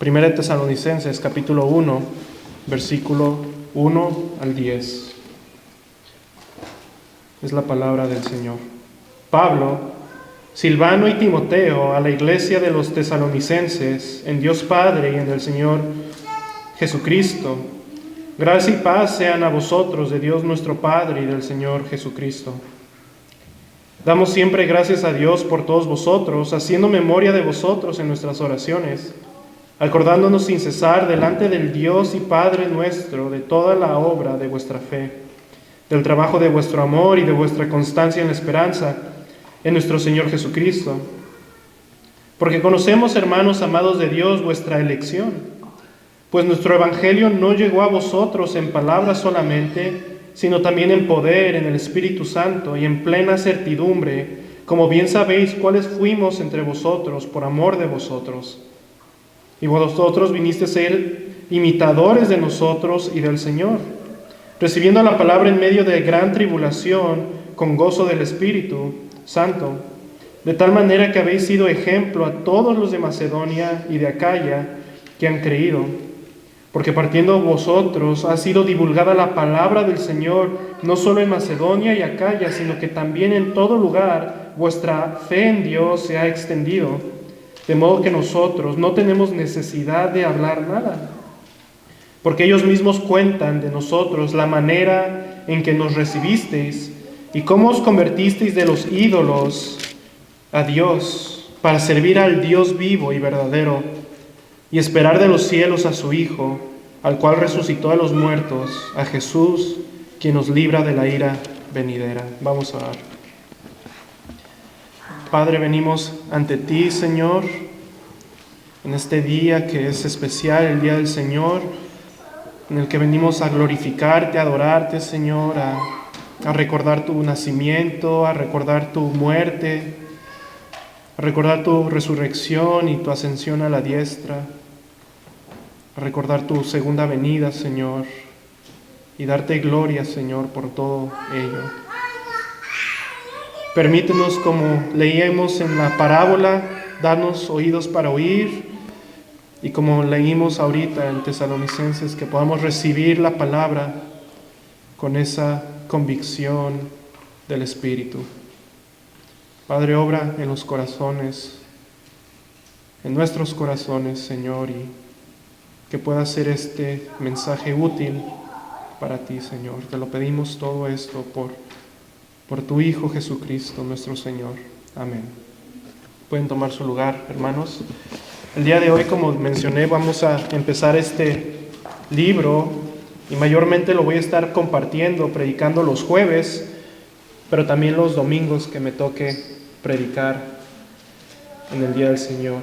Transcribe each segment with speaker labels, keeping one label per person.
Speaker 1: Primera de Tesalonicenses, capítulo 1, versículo 1 al 10. Es la palabra del Señor. Pablo, Silvano y Timoteo, a la iglesia de los tesalonicenses, en Dios Padre y en el Señor Jesucristo, gracia y paz sean a vosotros de Dios nuestro Padre y del Señor Jesucristo. Damos siempre gracias a Dios por todos vosotros, haciendo memoria de vosotros en nuestras oraciones, acordándonos sin cesar delante del Dios y Padre nuestro de toda la obra de vuestra fe, del trabajo de vuestro amor y de vuestra constancia en la esperanza en nuestro Señor Jesucristo. Porque conocemos, hermanos amados de Dios, vuestra elección, pues nuestro evangelio no llegó a vosotros en palabras solamente, sino también en poder, en el Espíritu Santo y en plena certidumbre, como bien sabéis cuáles fuimos entre vosotros por amor de vosotros. Y vosotros vinisteis a ser imitadores de nosotros y del Señor, recibiendo la palabra en medio de gran tribulación con gozo del Espíritu Santo, de tal manera que habéis sido ejemplo a todos los de Macedonia y de Acaya que han creído. Porque partiendo vosotros ha sido divulgada la palabra del Señor, no solo en Macedonia y Acaya, sino que también en todo lugar vuestra fe en Dios se ha extendido. De modo que nosotros no tenemos necesidad de hablar nada, porque ellos mismos cuentan de nosotros la manera en que nos recibisteis y cómo os convertisteis de los ídolos a Dios, para servir al Dios vivo y verdadero, y esperar de los cielos a su Hijo, al cual resucitó a los muertos, a Jesús, quien nos libra de la ira venidera. Vamos a orar. Padre, venimos ante ti, Señor, en este día que es especial, el día del Señor, en el que venimos a glorificarte, a adorarte, Señor, a recordar tu nacimiento, a recordar tu muerte, a recordar tu resurrección y tu ascensión a la diestra, a recordar tu segunda venida, Señor, y darte gloria, Señor, por todo ello. Permítenos, como leímos en la parábola, danos oídos para oír, y como leímos ahorita en Tesalonicenses, que podamos recibir la palabra con esa convicción del Espíritu. Padre, obra en los corazones, en nuestros corazones, Señor, y que pueda ser este mensaje útil para ti, Señor. Te lo pedimos todo esto por tu Hijo Jesucristo, nuestro Señor. Amén. Pueden tomar su lugar, hermanos. El día de hoy, como mencioné, vamos a empezar este libro y mayormente lo voy a estar compartiendo, predicando los jueves, pero también los domingos que me toque predicar en el día del Señor.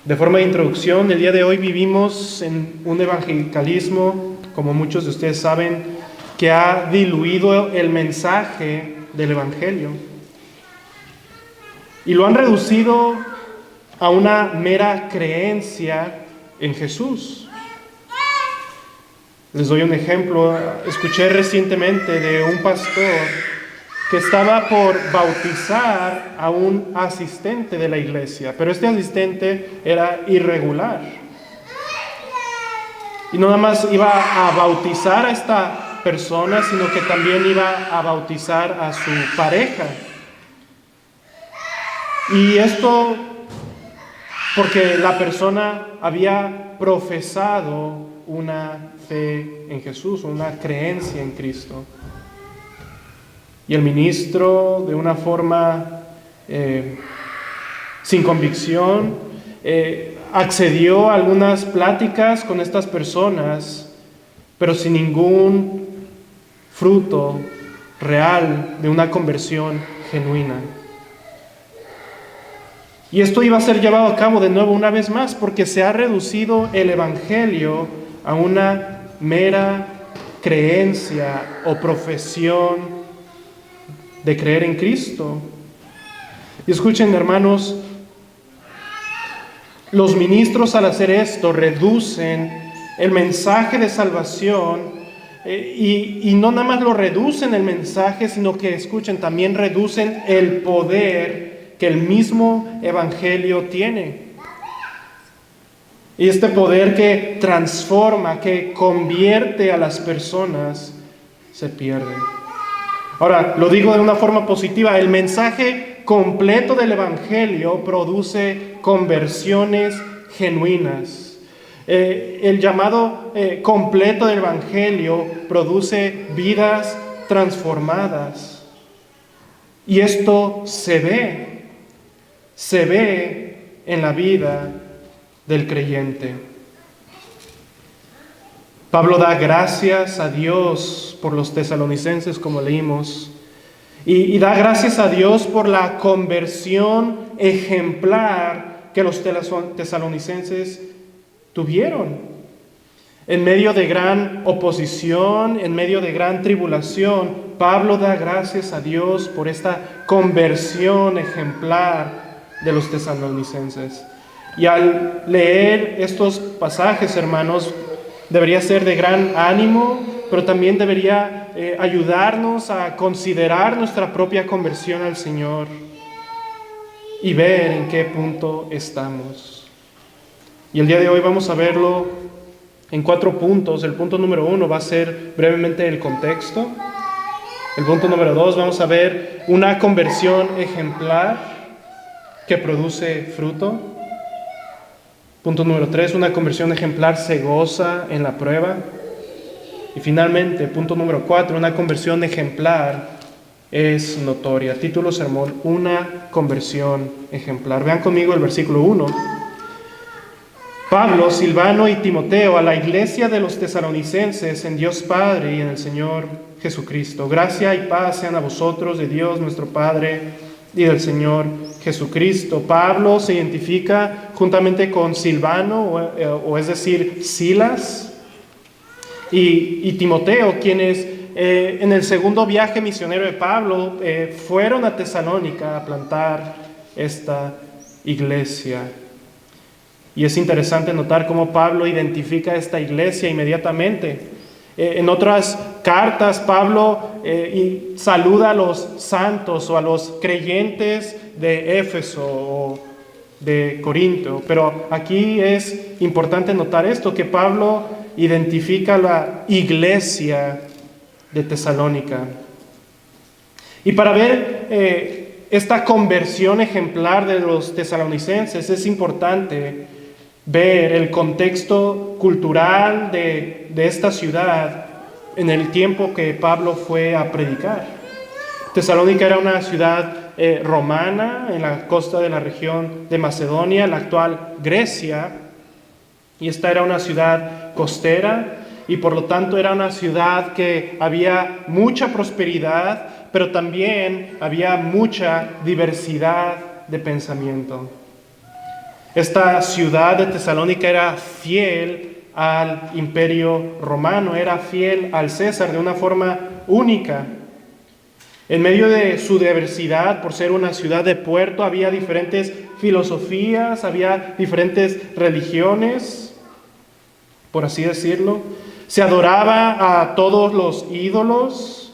Speaker 1: De forma de introducción, el día de hoy vivimos en un evangelicalismo, como muchos de ustedes saben, que ha diluido el mensaje del Evangelio y lo han reducido a una mera creencia en Jesús. Les doy un ejemplo. Escuché recientemente de un pastor que estaba por bautizar a un asistente de la iglesia, pero este asistente era irregular. Y no nada más iba a bautizar a esta persona, sino que también iba a bautizar a su pareja. Y esto porque la persona había profesado una fe en Jesús, una creencia en Cristo. Y el ministro, de una forma sin convicción, accedió a algunas pláticas con estas personas, pero sin ningún fruto real de una conversión genuina. Y esto iba a ser llevado a cabo de nuevo una vez más, porque se ha reducido el Evangelio a una mera creencia o profesión de creer en Cristo. Y escuchen, hermanos, los ministros al hacer esto reducen el mensaje de salvación y no nada más lo reducen el mensaje, sino que, escuchen, también reducen el poder que el mismo Evangelio tiene. Y este poder que transforma, que convierte a las personas, se pierde. Ahora, lo digo de una forma positiva, el mensaje completo del Evangelio produce conversiones genuinas. El llamado completo del Evangelio produce vidas transformadas. Y esto se ve en la vida del creyente. Pablo da gracias a Dios por los tesalonicenses, como leímos, y da gracias a Dios por la conversión ejemplar que los tesalonicenses tuvieron. En medio de gran oposición, en medio de gran tribulación, Pablo da gracias a Dios por esta conversión ejemplar de los tesalonicenses. Y al leer estos pasajes, hermanos, debería ser de gran ánimo, pero también debería ayudarnos a considerar nuestra propia conversión al Señor y ver en qué punto estamos. Y el día de hoy vamos a verlo en 4 puntos. El punto número 1 va a ser brevemente el contexto. El punto número 2, vamos a ver una conversión ejemplar que produce fruto. Punto número 3, una conversión ejemplar se goza en la prueba. Y finalmente, punto número 4, una conversión ejemplar es notoria. Título sermón, una conversión ejemplar. Vean conmigo el versículo 1. Pablo, Silvano y Timoteo, a la iglesia de los tesalonicenses en Dios Padre y en el Señor Jesucristo. Gracia y paz sean a vosotros de Dios nuestro Padre y del Señor Jesucristo. Pablo se identifica juntamente con Silvano, o es decir, Silas, y Timoteo, quienes en el segundo viaje misionero de Pablo fueron a Tesalónica a plantar esta iglesia. Y es interesante notar cómo Pablo identifica esta iglesia inmediatamente. En otras cartas, Pablo saluda a los santos o a los creyentes de Éfeso o de Corinto. Pero aquí es importante notar esto, que Pablo identifica la iglesia de Tesalónica. Y para ver esta conversión ejemplar de los tesalonicenses es importante ver el contexto cultural de esta ciudad en el tiempo que Pablo fue a predicar. Tesalónica era una ciudad romana en la costa de la región de Macedonia, la actual Grecia, y esta era una ciudad costera y por lo tanto era una ciudad que había mucha prosperidad, pero también había mucha diversidad de pensamiento. Esta ciudad de Tesalónica era fiel al imperio romano, era fiel al César de una forma única. En medio de su diversidad, por ser una ciudad de puerto, había diferentes filosofías, había diferentes religiones, por así decirlo. Se adoraba a todos los ídolos,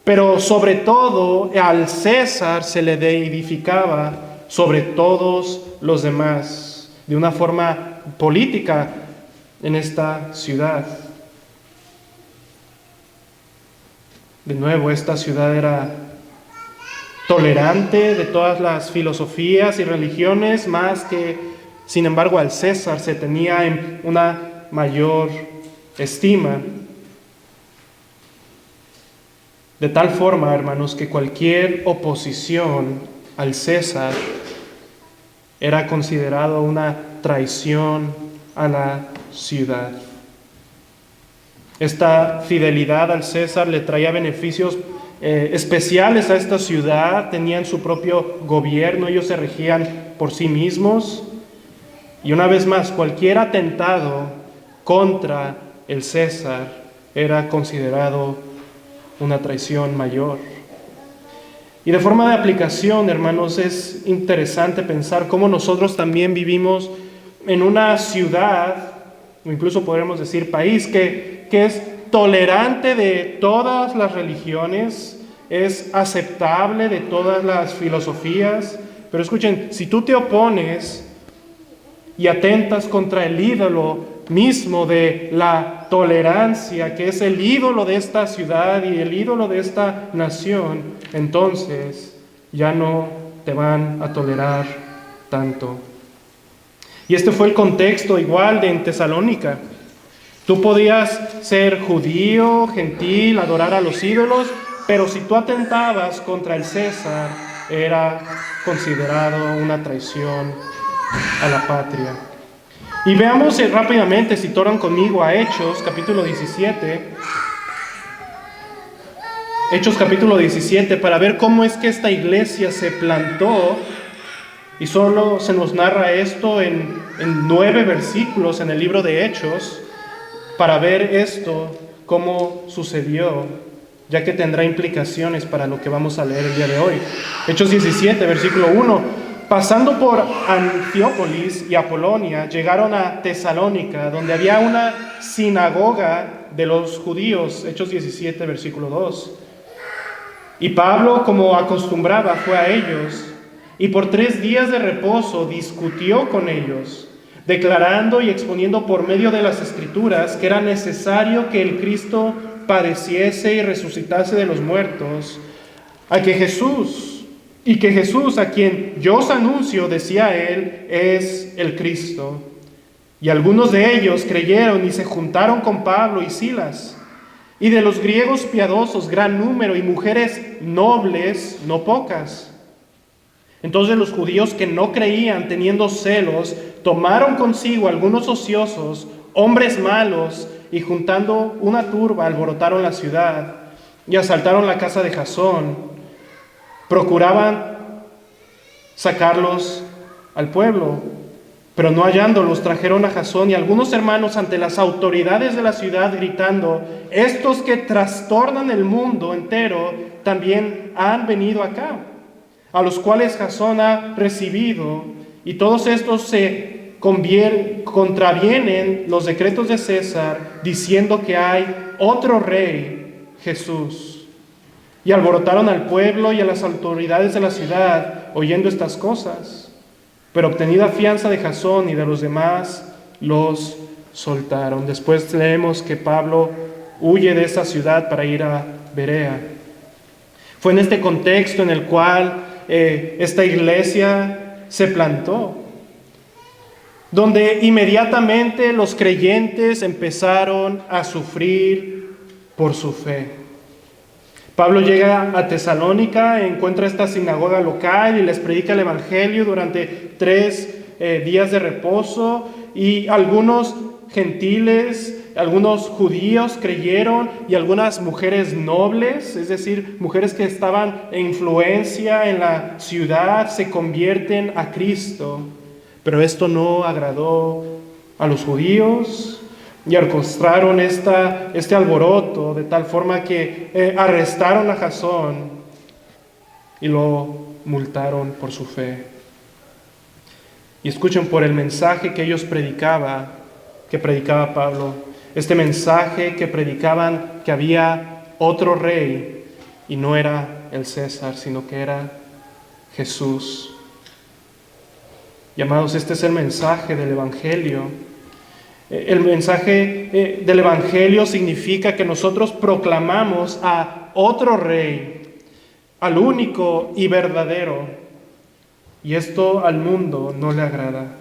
Speaker 1: pero sobre todo al César se le deidificaba sobre todos los demás, de una forma política en esta ciudad. De nuevo, esta ciudad era tolerante de todas las filosofías y religiones, más que, sin embargo, al César se tenía en una mayor estima. De tal forma, hermanos, que cualquier oposición al César era considerado una traición a la ciudad. Esta fidelidad al César le traía beneficios especiales a esta ciudad. Tenían su propio gobierno, ellos se regían por sí mismos. Y una vez más, cualquier atentado contra el César era considerado una traición mayor. Y de forma de aplicación, hermanos, es interesante pensar cómo nosotros también vivimos en una ciudad, o incluso podríamos decir país, que es tolerante de todas las religiones, es aceptable de todas las filosofías. Pero escuchen, si tú te opones y atentas contra el ídolo mismo de la tolerancia, que es el ídolo de esta ciudad y el ídolo de esta nación, entonces ya no te van a tolerar tanto. Y este fue el contexto igual de en Tesalónica. Tú podías ser judío, gentil, adorar a los ídolos, pero si tú atentabas contra el César, era considerado una traición a la patria. Y veamos rápidamente, si toran conmigo, a Hechos, capítulo 17. Hechos, capítulo 17, para ver cómo es que esta iglesia se plantó. Y solo se nos narra esto en 9 versículos en el libro de Hechos, para ver esto, cómo sucedió, ya que tendrá implicaciones para lo que vamos a leer el día de hoy. Hechos 17, versículo 1. Pasando por Anfiópolis y Apolonia, llegaron a Tesalónica, donde había una sinagoga de los judíos. Hechos 17, versículo 2. Y Pablo, como acostumbraba, fue a ellos, y por 3 días de reposo discutió con ellos, declarando y exponiendo por medio de las Escrituras que era necesario que el Cristo padeciese y resucitase de los muertos, que Jesús, a quien yo os anuncio, decía él, es el Cristo. Y algunos de ellos creyeron y se juntaron con Pablo y Silas, y de los griegos piadosos gran número, y mujeres nobles no pocas. Entonces los judíos que no creían, teniendo celos, tomaron consigo algunos ociosos, hombres malos, y juntando una turba alborotaron la ciudad y asaltaron la casa de Jasón. Procuraban sacarlos al pueblo, pero no hallándolos, trajeron a Jasón y algunos hermanos ante las autoridades de la ciudad, gritando: estos que trastornan el mundo entero también han venido acá, a los cuales Jasón ha recibido, y todos estos se contravienen los decretos de César, diciendo que hay otro rey, Jesús. Y alborotaron al pueblo y a las autoridades de la ciudad, oyendo estas cosas. Pero obtenida fianza de Jasón y de los demás, los soltaron. Después leemos que Pablo huye de esa ciudad para ir a Berea. Fue en este contexto en el cual esta iglesia se plantó, donde inmediatamente los creyentes empezaron a sufrir por su fe. Pablo llega a Tesalónica, encuentra esta sinagoga local y les predica el evangelio durante 3 días de reposo, y algunos gentiles, algunos judíos creyeron, y algunas mujeres nobles, es decir, mujeres que estaban en influencia en la ciudad, se convierten a Cristo. Pero esto no agradó a los judíos y orquestaron este alboroto de tal forma que arrestaron a Jasón y lo multaron por su fe. Y escuchen, por el mensaje que ellos que predicaba Pablo, este mensaje que predicaban que había otro rey y no era el César, sino que era Jesús. Y amados, este es el mensaje del Evangelio. El mensaje del Evangelio significa que nosotros proclamamos a otro rey, al único y verdadero. Y esto al mundo no le agrada.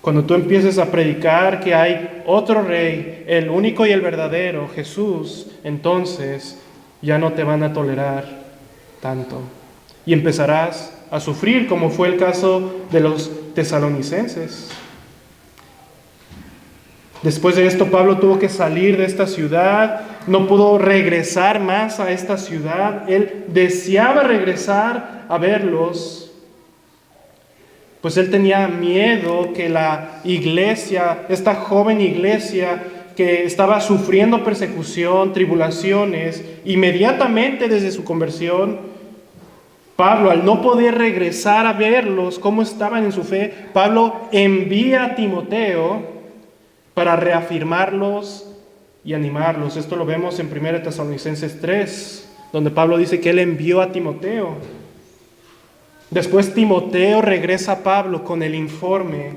Speaker 1: Cuando tú empieces a predicar que hay otro rey, el único y el verdadero, Jesús, entonces ya no te van a tolerar tanto. Y empezarás a sufrir, como fue el caso de los tesalonicenses. Después de esto, Pablo tuvo que salir de esta ciudad, no pudo regresar más a esta ciudad. Él deseaba regresar a verlos, pues él tenía miedo que la iglesia, esta joven iglesia que estaba sufriendo persecución, tribulaciones, inmediatamente desde su conversión, Pablo, al no poder regresar a verlos cómo estaban en su fe, Pablo envía a Timoteo para reafirmarlos y animarlos. Esto lo vemos en 1 Tesalonicenses 3, donde Pablo dice que él envió a Timoteo. Después Timoteo regresa a Pablo con el informe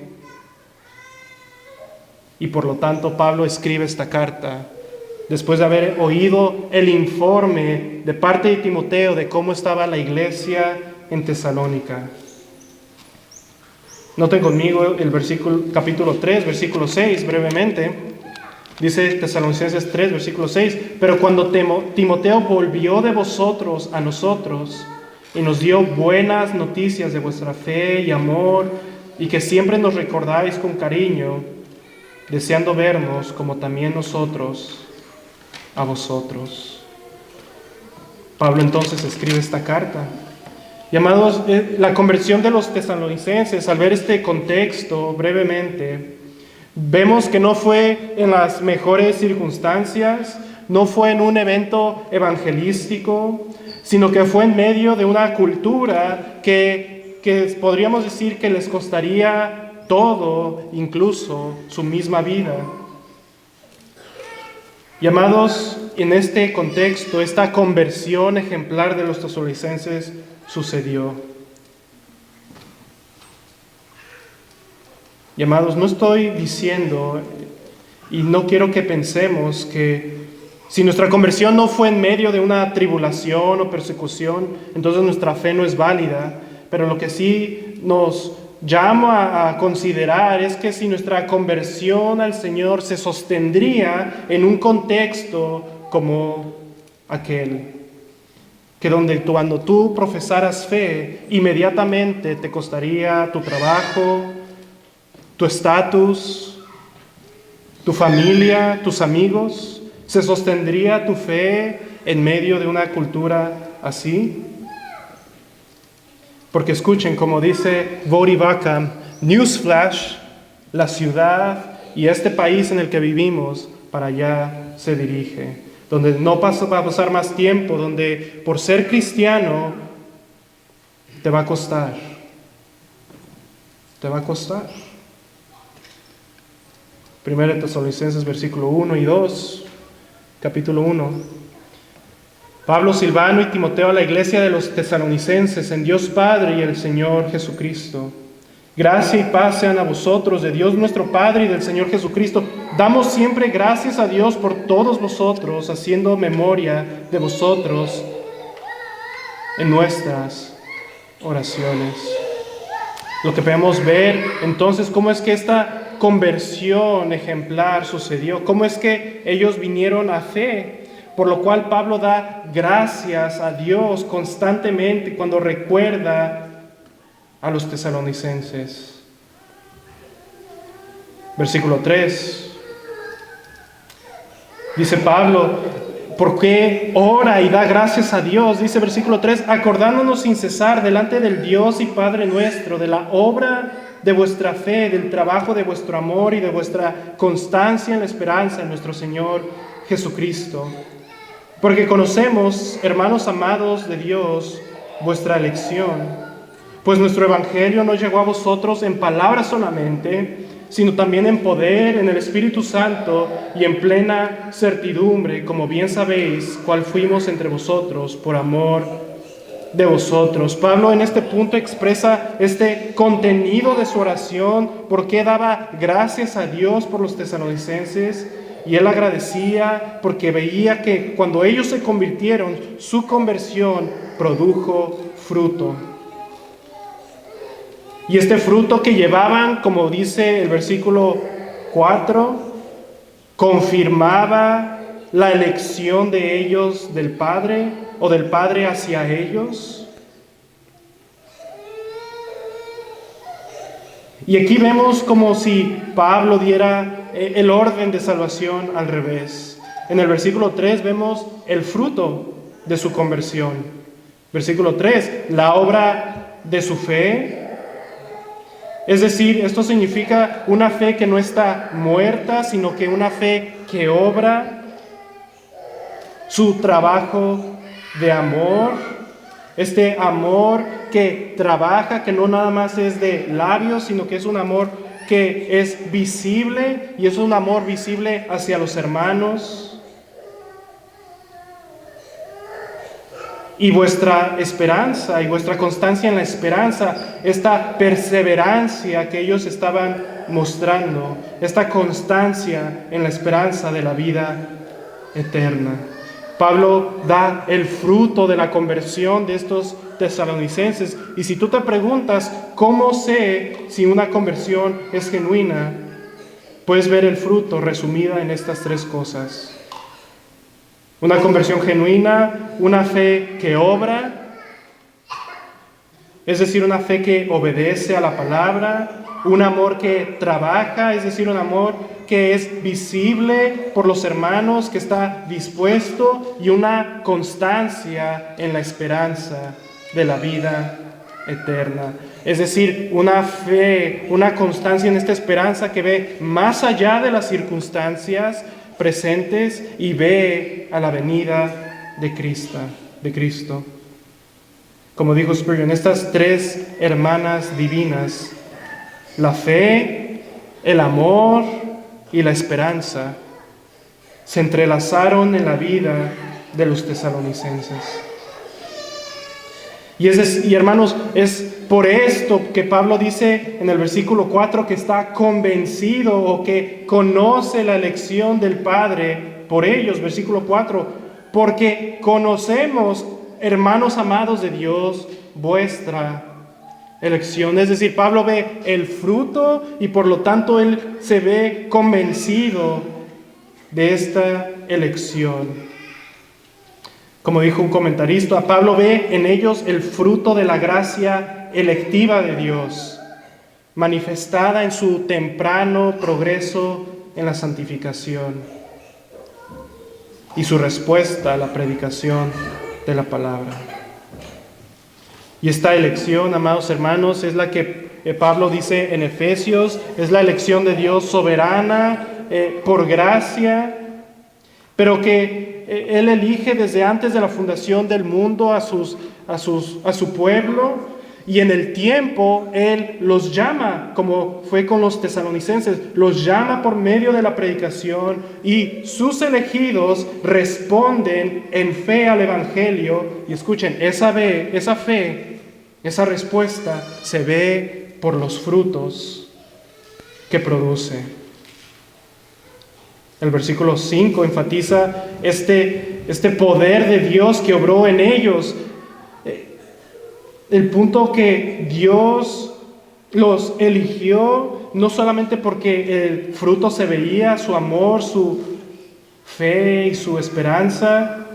Speaker 1: Y por lo tanto Pablo escribe esta carta después de haber oído el informe de parte de Timoteo de cómo estaba la iglesia en Tesalónica. Noten conmigo el capítulo 3, versículo 6, brevemente. Dice Tesalonicenses 3, versículo 6, pero cuando Timoteo volvió de vosotros a nosotros y nos dio buenas noticias de vuestra fe y amor, y que siempre nos recordáis con cariño, deseando vernos como también nosotros a vosotros. Pablo entonces escribe esta carta. Y amados, la conversión de los tesalonicenses, al ver este contexto brevemente, vemos que no fue en las mejores circunstancias, no fue en un evento evangelístico, sino que fue en medio de una cultura que podríamos decir que les costaría todo, incluso su misma vida. Y amados, en este contexto, esta conversión ejemplar de los tesalonicenses sucedió. Y amados, no estoy diciendo, y no quiero que pensemos que si nuestra conversión no fue en medio de una tribulación o persecución, entonces nuestra fe no es válida. Pero lo que sí nos llama a considerar es que si nuestra conversión al Señor se sostendría en un contexto como aquel, que donde cuando tú profesaras fe, inmediatamente te costaría tu trabajo, tu estatus, tu familia, tus amigos. ¿Se sostendría tu fe en medio de una cultura así? Porque escuchen, como dice Voddie Baucham, newsflash, la ciudad y este país en el que vivimos para allá se dirige. Donde no va a pasar más tiempo, donde por ser cristiano te va a costar. Te va a costar. 1 Tesalonicenses versículo 1 y 2, capítulo 1. Pablo, Silvano y Timoteo a la iglesia de los tesalonicenses en Dios Padre y el Señor Jesucristo. Gracia y paz sean a vosotros de Dios nuestro Padre y del Señor Jesucristo. Damos siempre gracias a Dios por todos vosotros, haciendo memoria de vosotros en nuestras oraciones. Lo que podemos ver entonces, cómo es que esta conversión ejemplar sucedió, cómo es que ellos vinieron a fe. Por lo cual Pablo da gracias a Dios constantemente cuando recuerda a los tesalonicenses. Versículo 3. Dice Pablo, ¿por qué ora y da gracias a Dios? Dice versículo 3, acordándonos sin cesar delante del Dios y Padre nuestro, de la obra de vuestra fe, del trabajo de vuestro amor y de vuestra constancia en la esperanza en nuestro Señor Jesucristo. Porque conocemos, hermanos amados de Dios, vuestra elección, pues nuestro evangelio no llegó a vosotros en palabras solamente, sino también en poder, en el Espíritu Santo y en plena certidumbre, como bien sabéis, cuál fuimos entre vosotros por amor de vosotros. Pablo en este punto expresa este contenido de su oración, por qué daba gracias a Dios por los tesalonicenses. Y él agradecía porque veía que cuando ellos se convirtieron, su conversión produjo fruto. Y este fruto que llevaban, como dice el versículo 4, confirmaba la elección de ellos del Padre o del Padre hacia ellos. Y aquí vemos como si Pablo diera el orden de salvación al revés. En el versículo 3 vemos el fruto de su conversión. Versículo 3, la obra de su fe. Es decir, esto significa una fe que no está muerta, sino que una fe que obra. Su trabajo de amor, este amor que trabaja, que no nada más es de labios, sino que es un amor que es visible, y es un amor visible hacia los hermanos. Y vuestra esperanza y vuestra constancia en la esperanza, esta perseverancia que ellos estaban está mostrando esta constancia en la esperanza de la vida eterna. Pablo da el fruto de la conversión de estos tesalonicenses. Y si tú te preguntas, ¿cómo sé si una conversión es genuina? Puedes ver el fruto resumida en estas tres cosas. Una conversión genuina, una fe que obra, es decir, una fe que obedece a la palabra, un amor que trabaja, es decir, un amor que es visible por los hermanos, que está dispuesto, y una constancia en la esperanza de la vida eterna. Es decir, una fe, una constancia en esta esperanza que ve más allá de las circunstancias presentes y ve a la venida de Cristo. Como dijo Spurgeon, estas tres hermanas divinas, la fe, el amor y la esperanza, se entrelazaron en la vida de los tesalonicenses. Y hermanos, es por esto que Pablo dice en el versículo 4 que está convencido o que conoce la elección del Padre por ellos. Versículo 4, porque conocemos, hermanos amados de Dios, vuestra elección. Es decir, Pablo ve el fruto y por lo tanto él se ve convencido de esta elección. Como dijo un comentarista, Pablo ve en ellos el fruto de la gracia electiva de Dios, manifestada en su temprano progreso en la santificación y su respuesta a la predicación de la palabra. Y esta elección, amados hermanos, es la que Pablo dice en Efesios, es la elección de Dios soberana, por gracia, pero que Él elige desde antes de la fundación del mundo a su pueblo, y en el tiempo Él los llama, como fue con los tesalonicenses, los llama por medio de la predicación, y sus elegidos responden en fe al Evangelio. Y escuchen, esa fe, esa respuesta se ve por los frutos que produce. El versículo 5 enfatiza este poder de Dios que obró en ellos. El punto que Dios los eligió, no solamente porque el fruto se veía, su amor, su fe y su esperanza,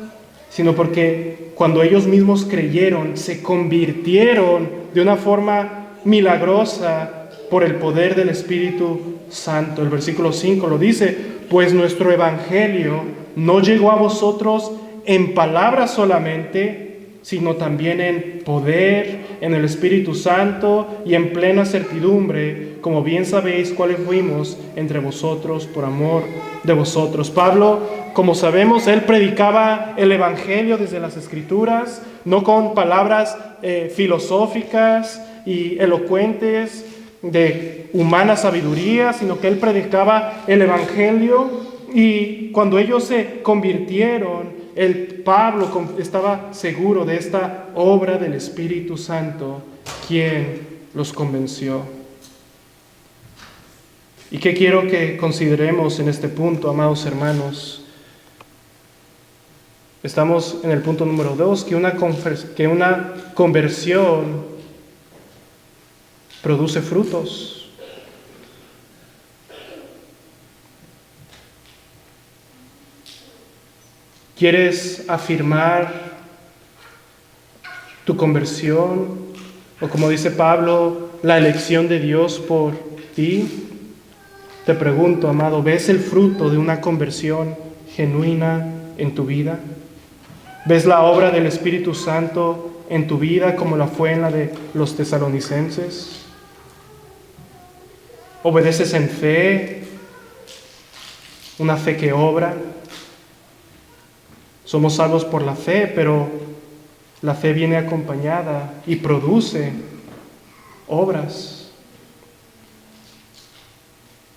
Speaker 1: sino porque cuando ellos mismos creyeron, se convirtieron de una forma milagrosa por el poder del Espíritu Santo. El versículo 5 lo dice: pues nuestro evangelio no llegó a vosotros en palabras solamente, sino también en poder, en el Espíritu Santo y en plena certidumbre, como bien sabéis cuáles fuimos entre vosotros por amor de vosotros. Pablo, como sabemos, él predicaba el evangelio desde las Escrituras, no con palabras filosóficas y elocuentes de humana sabiduría, sino que él predicaba el evangelio. Y cuando ellos se convirtieron, Pablo estaba seguro de esta obra del Espíritu Santo, quien los convenció. ¿Y qué quiero que consideremos en este punto, amados hermanos? Estamos en el punto número 2, que una conversión produce frutos. ¿Quieres afirmar tu conversión? O como dice Pablo, la elección de Dios por ti. Te pregunto, amado, ¿ves el fruto de una conversión genuina en tu vida? ¿Ves la obra del Espíritu Santo en tu vida como la fue en la de los tesalonicenses? ¿Obedeces en fe? ¿Una fe que obra? Somos salvos por la fe, pero la fe viene acompañada y produce obras.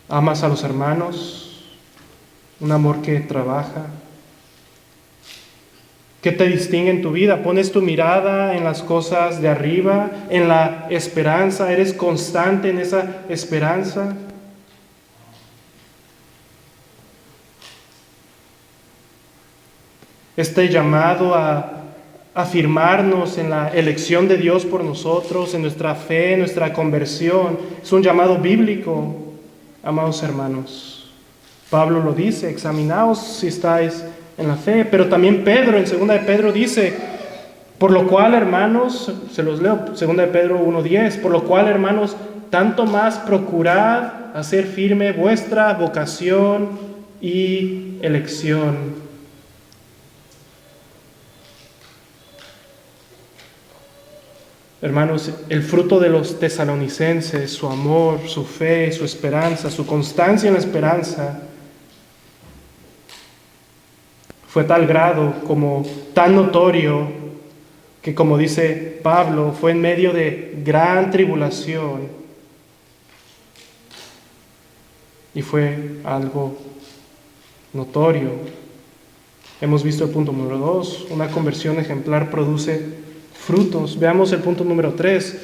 Speaker 1: ¿Amas a los hermanos? ¿Un amor que trabaja? ¿Qué te distingue en tu vida? ¿Pones tu mirada en las cosas de arriba, en la esperanza? ¿Eres constante en esa esperanza? este llamado a afirmarnos en la elección de Dios por nosotros, en nuestra fe, en nuestra conversión, es un llamado bíblico, amados hermanos. Pablo lo dice, examinaos si estáis en la fe, pero también Pedro, en 2 de Pedro dice, por lo cual, hermanos, se los leo, 2 de Pedro 1:10, por lo cual, hermanos, tanto más procurad hacer firme vuestra vocación y elección. Hermanos, el fruto de los tesalonicenses, su amor, su fe, su esperanza, su constancia en la esperanza, fue tal grado, como tan notorio, que como dice Pablo, fue en medio de gran tribulación. Y fue algo notorio. Hemos visto el punto número 2, una conversión ejemplar produce frutos. Veamos el punto número 3.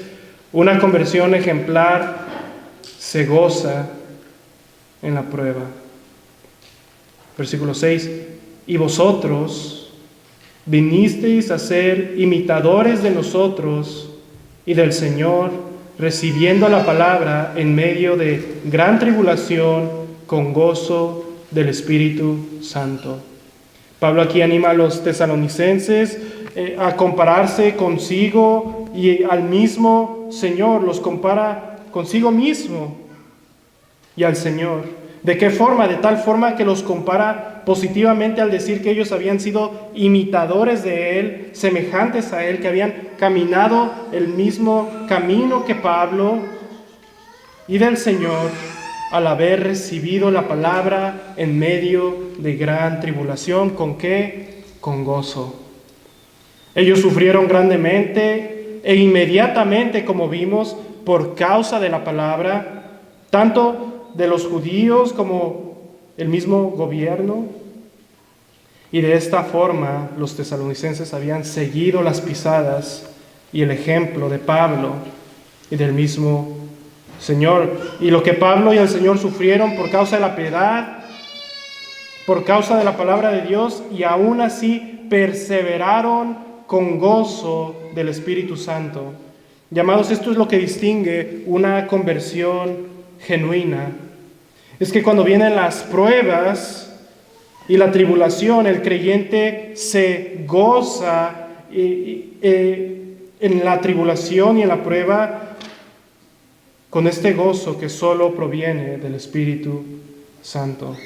Speaker 1: Una conversión ejemplar se goza en la prueba. Versículo 6. Y vosotros vinisteis a ser imitadores de nosotros y del Señor, recibiendo la palabra en medio de gran tribulación con gozo del Espíritu Santo. Pablo aquí anima a los tesalonicenses a compararse consigo y al mismo Señor, los compara consigo mismo y al Señor. ¿De qué forma? De tal forma que los compara positivamente al decir que ellos habían sido imitadores de Él, semejantes a Él, que habían caminado el mismo camino que Pablo y del Señor al haber recibido la palabra en medio de gran tribulación. ¿Con qué? Con gozo. Ellos sufrieron grandemente e inmediatamente, como vimos, por causa de la palabra, tanto de los judíos como el mismo gobierno. Y de esta forma los tesalonicenses habían seguido las pisadas y el ejemplo de Pablo y del mismo Señor. Y lo que Pablo y el Señor sufrieron por causa de la piedad, por causa de la palabra de Dios, y aún así perseveraron con gozo del Espíritu Santo. Llamados, esto es lo que distingue una conversión genuina. Es que cuando vienen las pruebas y la tribulación, el creyente se goza en la tribulación y en la prueba con este gozo que solo proviene del Espíritu Santo.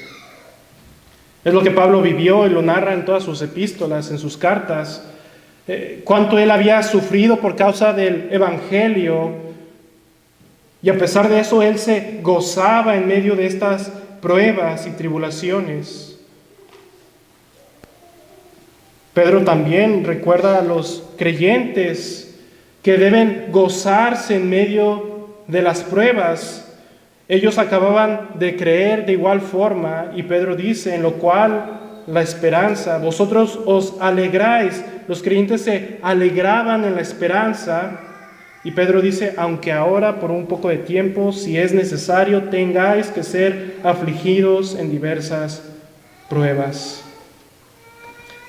Speaker 1: Es lo que Pablo vivió y lo narra en todas sus epístolas, en sus cartas. Cuánto él había sufrido por causa del Evangelio, y a pesar de eso él se gozaba en medio de estas pruebas y tribulaciones. Pedro también recuerda a los creyentes que deben gozarse en medio de las pruebas. Ellos acababan de creer de igual forma, y Pedro dice, en lo cual la esperanza, vosotros os alegráis. Los creyentes se alegraban en la esperanza, y Pedro dice, aunque ahora por un poco de tiempo, si es necesario, tengáis que ser afligidos en diversas pruebas.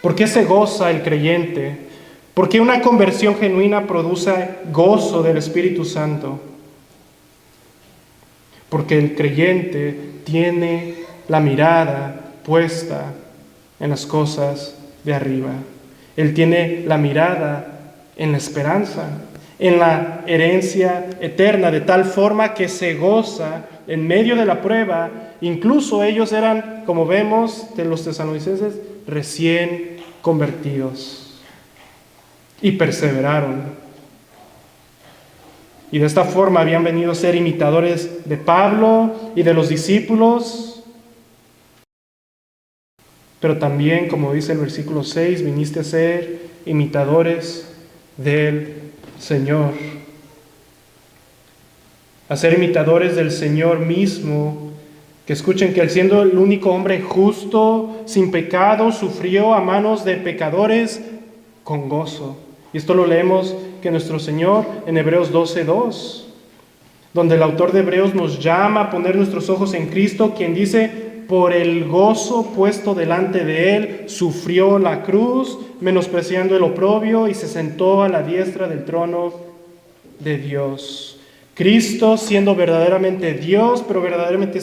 Speaker 1: ¿Por qué se goza el creyente? ¿Por qué una conversión genuina produce gozo del Espíritu Santo? Porque el creyente tiene la mirada puesta en las cosas de arriba. Él tiene la mirada en la esperanza, en la herencia eterna, de tal forma que se goza en medio de la prueba. Incluso ellos eran, como vemos, de los tesalonicenses, recién convertidos y perseveraron. Y de esta forma habían venido a ser imitadores de Pablo y de los discípulos. Pero también, como dice el versículo 6, viniste a ser imitadores del Señor. A ser imitadores del Señor mismo. Que escuchen que Él, siendo el único hombre justo, sin pecado, sufrió a manos de pecadores con gozo. Y esto lo leemos que nuestro Señor en Hebreos 12:2, donde el autor de Hebreos nos llama a poner nuestros ojos en Cristo, quien dice, por el gozo puesto delante de él, sufrió la cruz, menospreciando el oprobio, y se sentó a la diestra del trono de Dios. Cristo, siendo verdaderamente Dios, pero verdaderamente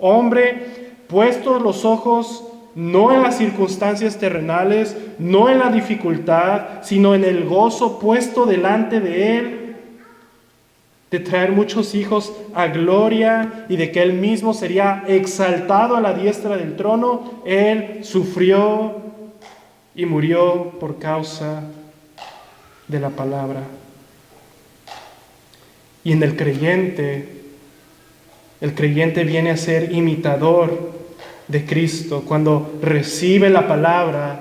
Speaker 1: hombre, puestos los ojos no en las circunstancias terrenales, no en la dificultad, sino en el gozo puesto delante de él, de traer muchos hijos a gloria y de que él mismo sería exaltado a la diestra del trono, él sufrió y murió por causa de la palabra. Y en el creyente viene a ser imitador de Cristo cuando recibe la palabra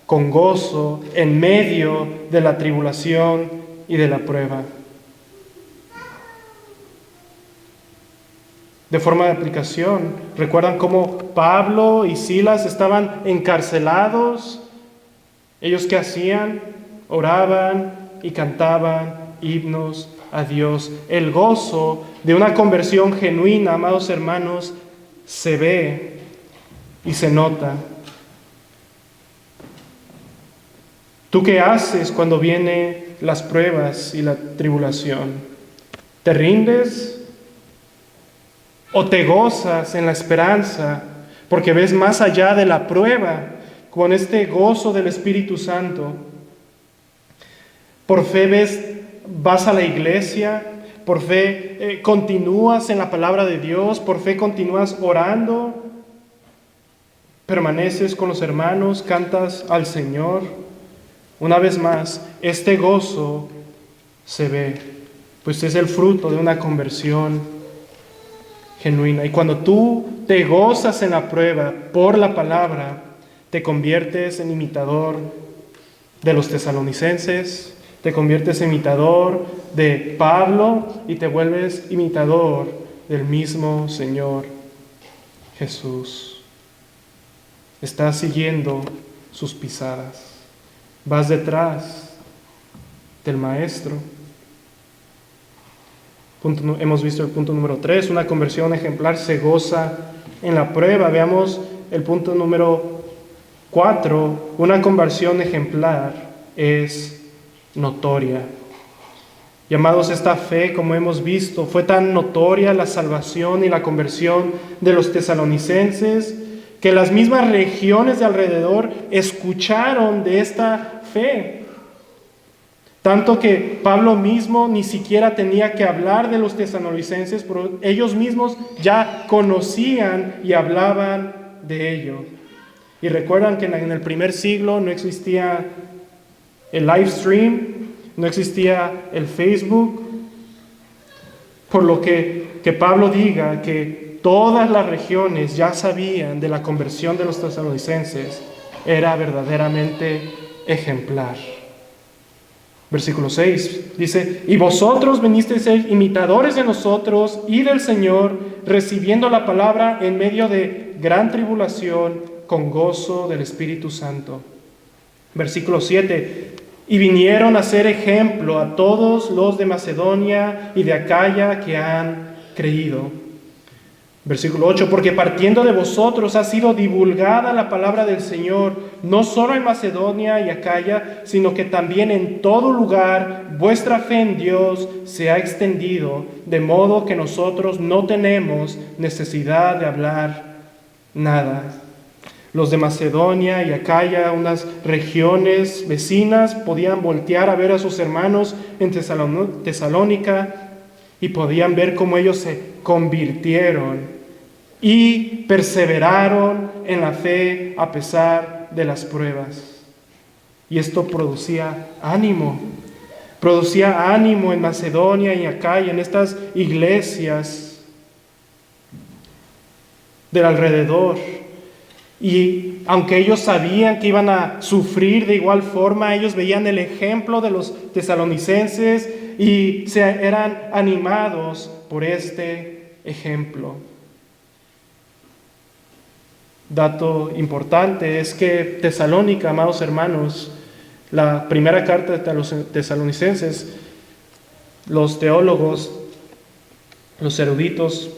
Speaker 1: con gozo en medio de la tribulación y de la prueba. De forma de aplicación, ¿recuerdan cómo Pablo y Silas estaban encarcelados? ¿Ellos qué hacían? Oraban y cantaban himnos a Dios. El gozo de una conversión genuina, amados hermanos, se ve y se nota. ¿Tú qué haces cuando vienen las pruebas y la tribulación? ¿Te rindes? ¿O te gozas en la esperanza porque ves más allá de la prueba con este gozo del Espíritu Santo? Por fe vas a la iglesia, por fe continúas en la palabra de Dios, por fe continúas orando, permaneces con los hermanos, cantas al Señor. Una vez más, este gozo se ve, pues es el fruto de una conversión genuina. Y cuando tú te gozas en la prueba por la palabra, te conviertes en imitador de los tesalonicenses, te conviertes en imitador de Pablo y te vuelves imitador del mismo Señor Jesús. Estás siguiendo sus pisadas, vas detrás del Maestro. Hemos visto el punto número 3, una conversión ejemplar se goza en la prueba. Veamos el punto número 4, una conversión ejemplar es notoria. Y amados, esta fe, como hemos visto, fue tan notoria la salvación y la conversión de los tesalonicenses que las mismas regiones de alrededor escucharon de esta fe. Tanto que Pablo mismo ni siquiera tenía que hablar de los tesalonicenses, pero ellos mismos ya conocían y hablaban de ello. Y recuerdan que en el primer siglo no existía el live stream, no existía el Facebook, por lo que Pablo diga que todas las regiones ya sabían de la conversión de los tesalonicenses, era verdaderamente ejemplar. Versículo 6 dice: y vosotros vinisteis a ser imitadores de nosotros y del Señor, recibiendo la palabra en medio de gran tribulación, con gozo del Espíritu Santo. Versículo 7: y vinieron a ser ejemplo a todos los de Macedonia y de Acaya que han creído. Versículo 8: porque partiendo de vosotros ha sido divulgada la palabra del Señor, no solo en Macedonia y Acaya, sino que también en todo lugar vuestra fe en Dios se ha extendido, de modo que nosotros no tenemos necesidad de hablar nada. Los de Macedonia y Acaya, unas regiones vecinas, podían voltear a ver a sus hermanos en Tesalónica y podían ver cómo ellos se convirtieron y perseveraron en la fe a pesar de las pruebas. Y esto producía ánimo en Macedonia y Acaya, en estas iglesias del alrededor. Y aunque ellos sabían que iban a sufrir de igual forma, ellos veían el ejemplo de los tesalonicenses y eran animados por este ejemplo. Dato importante es que Tesalónica, amados hermanos, la primera carta de los tesalonicenses, los teólogos, los eruditos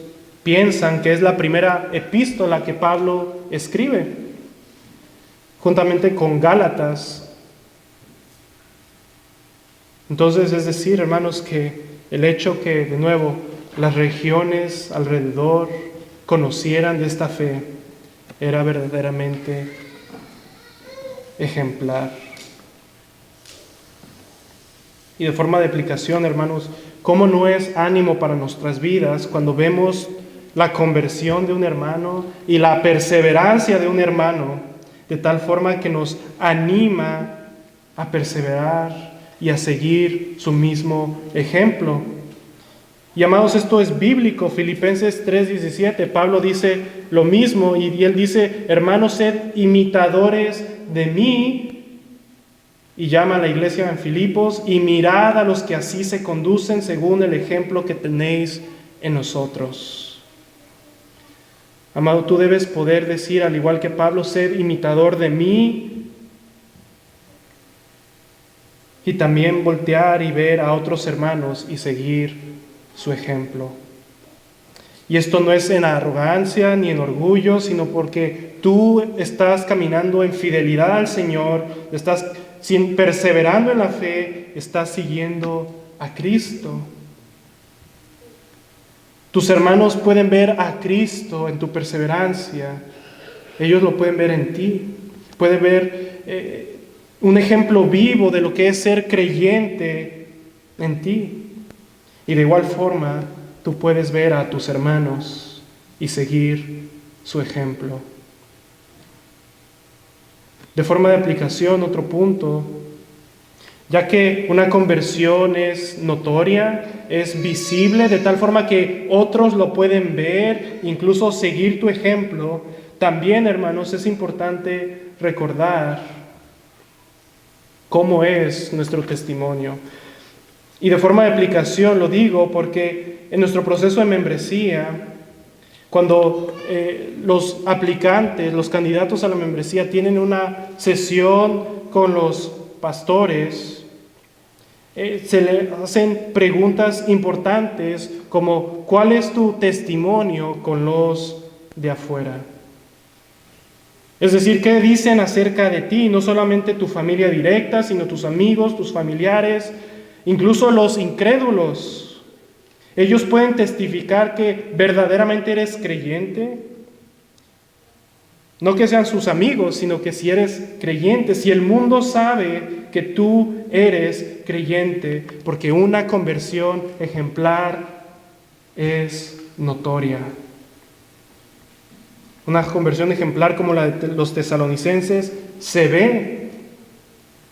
Speaker 1: piensan que es la primera epístola que Pablo escribe, juntamente con Gálatas. Entonces, es decir, hermanos, que el hecho que, de nuevo, las regiones alrededor conocieran de esta fe era verdaderamente ejemplar. Y de forma de aplicación, hermanos, ¿cómo no es ánimo para nuestras vidas cuando vemos la conversión de un hermano y la perseverancia de un hermano, de tal forma que nos anima a perseverar y a seguir su mismo ejemplo? Y amados, esto es bíblico. Filipenses 3:17, Pablo dice lo mismo, y él dice: hermanos, sed imitadores de mí, y llama a la iglesia en Filipos, y mirad a los que así se conducen según el ejemplo que tenéis en nosotros. Amado, tú debes poder decir, al igual que Pablo, sed imitador de mí, y también voltear y ver a otros hermanos y seguir su ejemplo. Y esto no es en arrogancia ni en orgullo, sino porque tú estás caminando en fidelidad al Señor, estás perseverando en la fe, estás siguiendo a Cristo. Tus hermanos pueden ver a Cristo en tu perseverancia. Ellos lo pueden ver en ti. Pueden ver un ejemplo vivo de lo que es ser creyente en ti. Y de igual forma, tú puedes ver a tus hermanos y seguir su ejemplo. De forma de aplicación, otro punto, ya que una conversión es notoria, es visible, de tal forma que otros lo pueden ver, incluso seguir tu ejemplo, también, hermanos, es importante recordar cómo es nuestro testimonio. Y de forma de aplicación lo digo porque en nuestro proceso de membresía, cuando los aplicantes, los candidatos a la membresía tienen una sesión con los pastores, se le hacen preguntas importantes como: ¿cuál es tu testimonio con los de afuera? Es decir, ¿qué dicen acerca de ti? No solamente tu familia directa, sino tus amigos, tus familiares, incluso los incrédulos. Ellos pueden testificar que verdaderamente eres creyente. No que sean sus amigos, sino que si eres creyente, si el mundo sabe que tú eres creyente, porque una conversión ejemplar es notoria. Una conversión ejemplar como la de los tesalonicenses se ve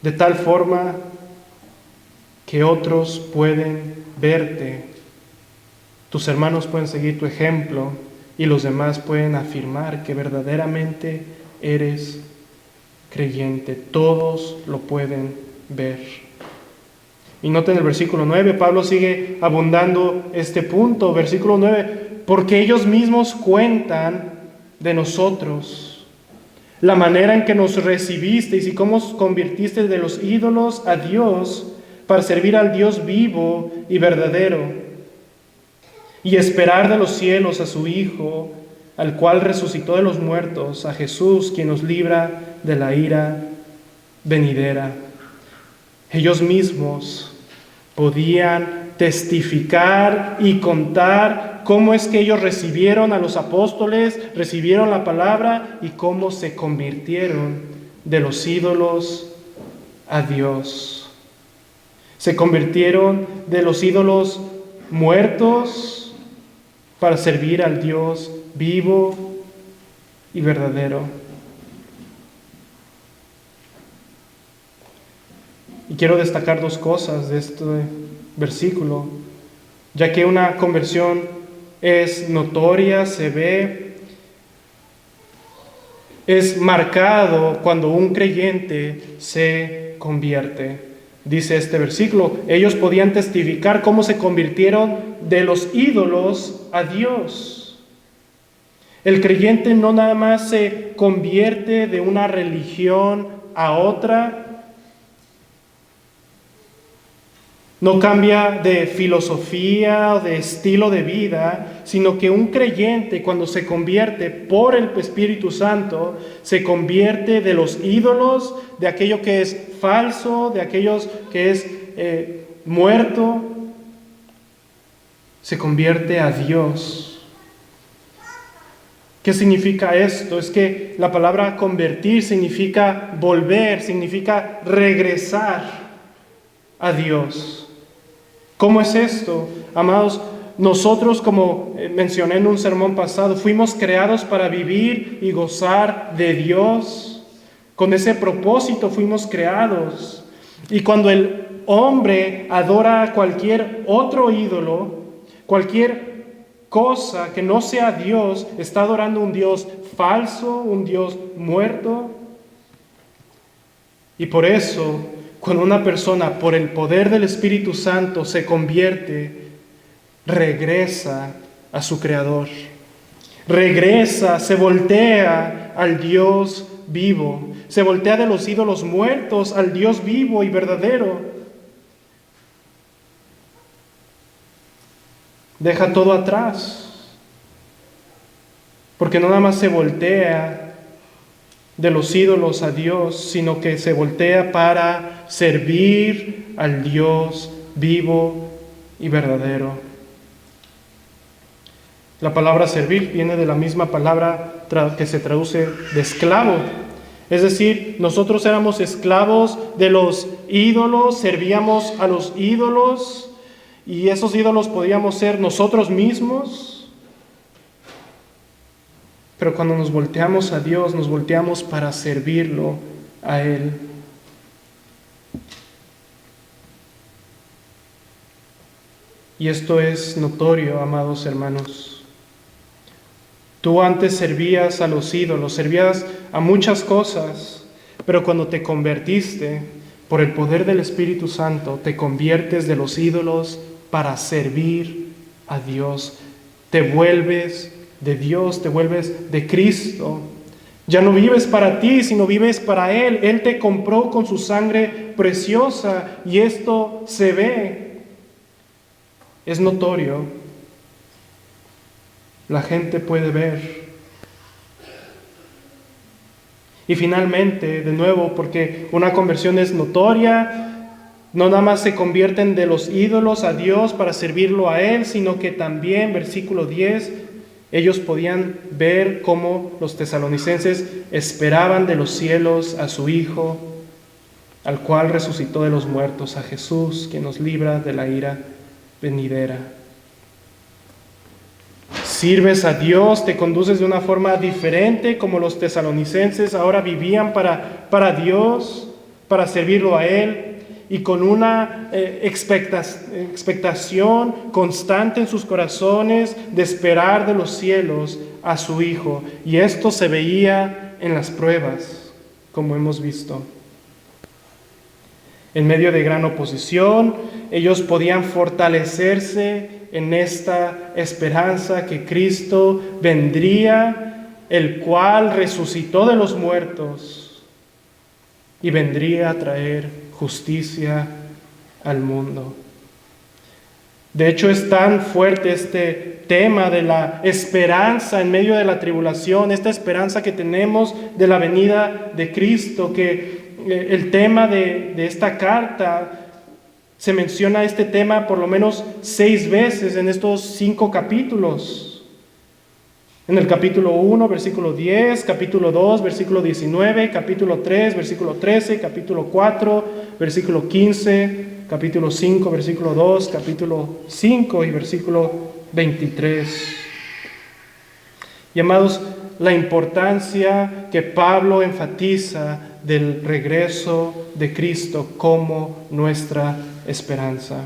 Speaker 1: de tal forma que otros pueden verte. Tus hermanos pueden seguir tu ejemplo y los demás pueden afirmar que verdaderamente eres creyente. Todos lo pueden ver. Y noten el versículo 9, Pablo sigue abundando este punto. Versículo 9, porque ellos mismos cuentan de nosotros la manera en que nos recibisteis y cómo os convirtisteis de los ídolos a Dios para servir al Dios vivo y verdadero, y esperar de los cielos a su Hijo, al cual resucitó de los muertos, a Jesús, quien nos libra de la ira venidera. Ellos mismos podían testificar y contar cómo es que ellos recibieron a los apóstoles, recibieron la palabra y cómo se convirtieron de los ídolos a Dios. Se convirtieron de los ídolos muertos para servir al Dios vivo y verdadero. Y quiero destacar dos cosas de este versículo, ya que una conversión es notoria, se ve, es marcado cuando un creyente se convierte. Dice este versículo, ellos podían testificar cómo se convirtieron de los ídolos a Dios. El creyente no nada más se convierte de una religión a otra, No cambia de filosofía o de estilo de vida, sino que un creyente, cuando se convierte por el Espíritu Santo, se convierte de los ídolos, de aquello que es falso, de aquellos que es muerto, se convierte a Dios. ¿Qué significa esto? Es que la palabra convertir significa volver, significa regresar a Dios. ¿Cómo es esto? Amados, nosotros, como mencioné en un sermón pasado, fuimos creados para vivir y gozar de Dios. Con ese propósito fuimos creados. Y cuando el hombre adora a cualquier otro ídolo, cualquier cosa que no sea Dios, está adorando un Dios falso, un Dios muerto. Y por eso, cuando una persona, por el poder del Espíritu Santo, se convierte, regresa a su Creador. Regresa, se voltea al Dios vivo. Se voltea de los ídolos muertos al Dios vivo y verdadero. Deja todo atrás. Porque no nada más se voltea de los ídolos a Dios, sino que se voltea para servir al Dios vivo y verdadero. La palabra servir viene de la misma palabra que se traduce de esclavo. Es decir, nosotros éramos esclavos de los ídolos, servíamos a los ídolos, y esos ídolos podíamos ser nosotros mismos. Pero cuando nos volteamos a Dios, nos volteamos para servirlo a Él. Y esto es notorio, amados hermanos. Tú antes servías a los ídolos, servías a muchas cosas, pero cuando te convertiste, por el poder del Espíritu Santo, te conviertes de los ídolos para servir a Dios. Te vuelves de Dios, te vuelves de Cristo. Ya no vives para ti, sino vives para Él. Él te compró con su sangre preciosa y esto se ve, es notorio. La gente puede ver. Y finalmente, de nuevo, porque una conversión es notoria, no nada más se convierten de los ídolos a Dios para servirlo a Él, sino que también, versículo 10, ellos podían ver cómo los tesalonicenses esperaban de los cielos a su Hijo, al cual resucitó de los muertos, a Jesús, quien nos libra de la ira venidera. Sirves a Dios, te conduces de una forma diferente, como los tesalonicenses ahora vivían para Dios, para servirlo a Él, y con una expectación constante en sus corazones de esperar de los cielos a su Hijo. Y esto se veía en las pruebas, como hemos visto. En medio de gran oposición, ellos podían fortalecerse en esta esperanza que Cristo vendría, el cual resucitó de los muertos y vendría a traer justicia al mundo. De hecho, es tan fuerte este tema de la esperanza en medio de la tribulación, esta esperanza que tenemos de la venida de Cristo, que el tema de esta carta, se menciona este tema por lo menos 6 veces en estos 5 capítulos. En el capítulo 1, versículo 10, capítulo 2, versículo 19, capítulo 3, versículo 13, capítulo 4, versículo 15, capítulo 5, versículo 2, capítulo 5 y versículo 23. Y amados, la importancia que Pablo enfatiza del regreso de Cristo como nuestra esperanza.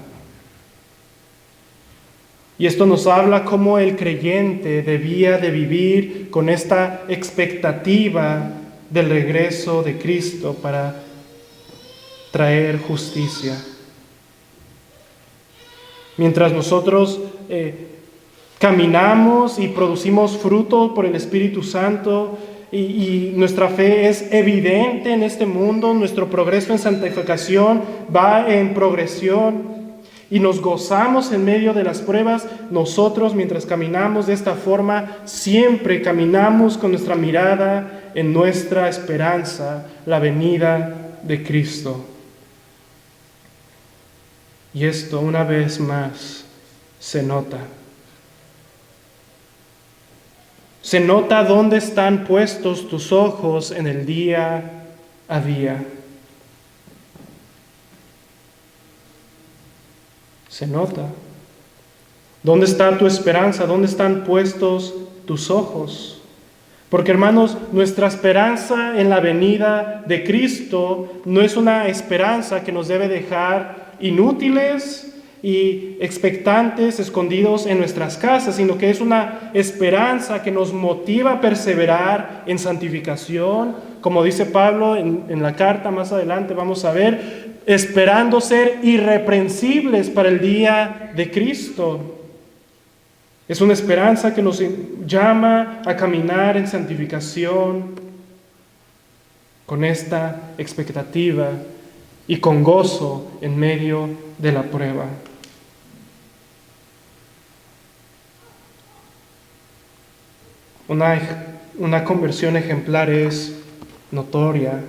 Speaker 1: Y esto nos habla cómo el creyente debía de vivir con esta expectativa del regreso de Cristo para traer justicia. Mientras nosotros caminamos y producimos fruto por el Espíritu Santo y nuestra fe es evidente en este mundo, nuestro progreso en santificación va en progresión. y nos gozamos en medio de las pruebas, nosotros mientras caminamos de esta forma, siempre caminamos con nuestra mirada en nuestra esperanza, la venida de Cristo. Y esto una vez más se nota. Se nota dónde están puestos tus ojos en el día a día. Se nota. ¿Dónde está tu esperanza? ¿Dónde están puestos tus ojos? Porque, hermanos, nuestra esperanza en la venida de Cristo no es una esperanza que nos debe dejar inútiles y expectantes, escondidos en nuestras casas, sino que es una esperanza que nos motiva a perseverar en santificación, como dice Pablo en la carta más adelante, vamos a ver, esperando ser irreprensibles para el día de Cristo. Es una esperanza que nos llama a caminar en santificación con esta expectativa y con gozo en medio de la prueba. Una conversión ejemplar es notoria,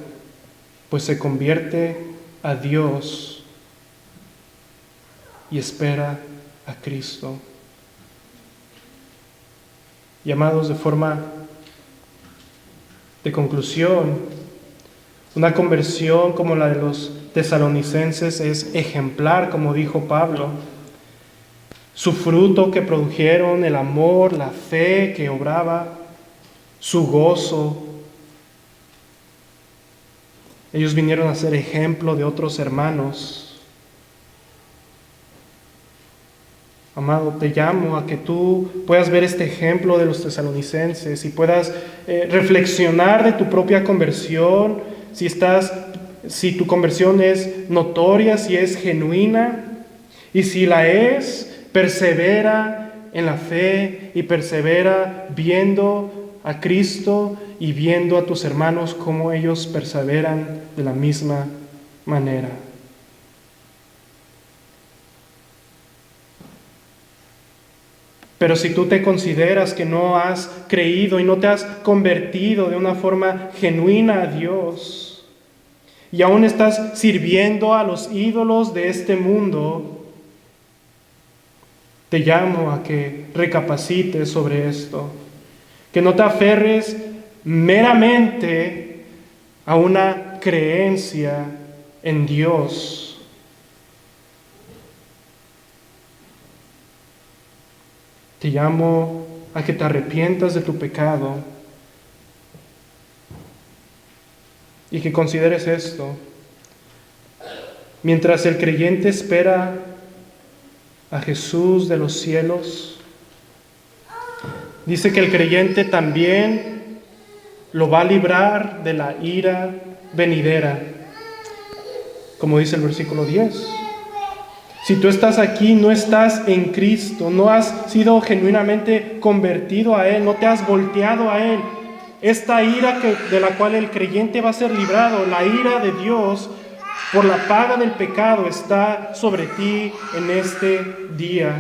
Speaker 1: pues se convierte a Dios y espera a Cristo. Y amados, de forma de conclusión, una conversión como la de los tesalonicenses es ejemplar, como dijo Pablo. Su fruto que produjeron, el amor, la fe que obraba, su gozo. Ellos vinieron a ser ejemplo de otros hermanos. Amado, te llamo a que tú puedas ver este ejemplo de los tesalonicenses y puedas reflexionar de tu propia conversión, si tu conversión es notoria, si es genuina, y si la es, persevera en la fe y persevera viendo a Cristo y viendo a tus hermanos cómo ellos perseveran de la misma manera. Pero si tú te consideras que no has creído y no te has convertido de una forma genuina a Dios, y aún estás sirviendo a los ídolos de este mundo, te llamo a que recapacites sobre esto, que no te aferres meramente a una creencia en Dios. Te llamo a que te arrepientas de tu pecado y que consideres esto. Mientras el creyente espera a Jesús de los cielos, dice que el creyente también lo va a librar de la ira venidera, como dice el versículo 10. Si tú estás aquí, no estás en Cristo, no has sido genuinamente convertido a Él, no te has volteado a Él, esta ira de la cual el creyente va a ser librado, la ira de Dios por la paga del pecado, está sobre ti en este día.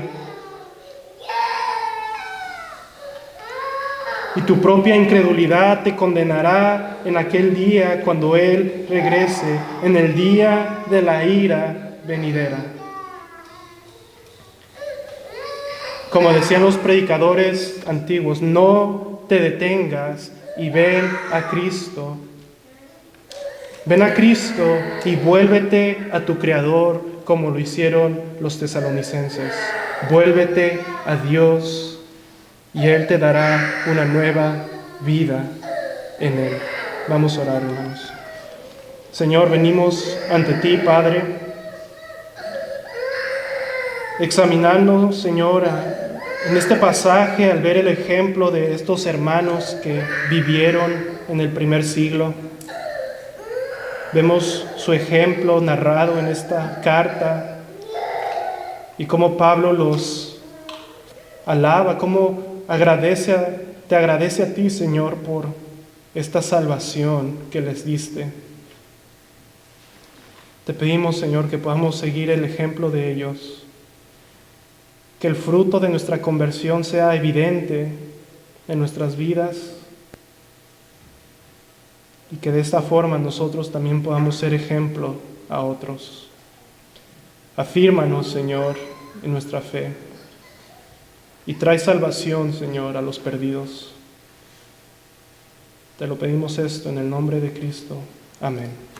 Speaker 1: Y tu propia incredulidad te condenará en aquel día cuando Él regrese, en el día de la ira venidera. Como decían los predicadores antiguos, no te detengas y ven a Cristo. Ven a Cristo y vuélvete a tu Creador como lo hicieron los tesalonicenses. Vuélvete a Dios y Él te dará una nueva vida en Él. Vamos a orar, hermanos. Señor, venimos ante ti, Padre, examinando, Señor, en este pasaje, al ver el ejemplo de estos hermanos que vivieron en el primer siglo. Vemos su ejemplo narrado en esta carta y cómo Pablo los alaba, cómo te agradece a ti, Señor, por esta salvación que les diste. Te pedimos, Señor, que podamos seguir el ejemplo de ellos que el fruto de nuestra conversión sea evidente en nuestras vidas y que de esta forma nosotros también podamos ser ejemplo a otros. Afírmanos, Señor, en nuestra fe y trae salvación, Señor, a los perdidos. Te lo pedimos esto en el nombre de Cristo. Amén.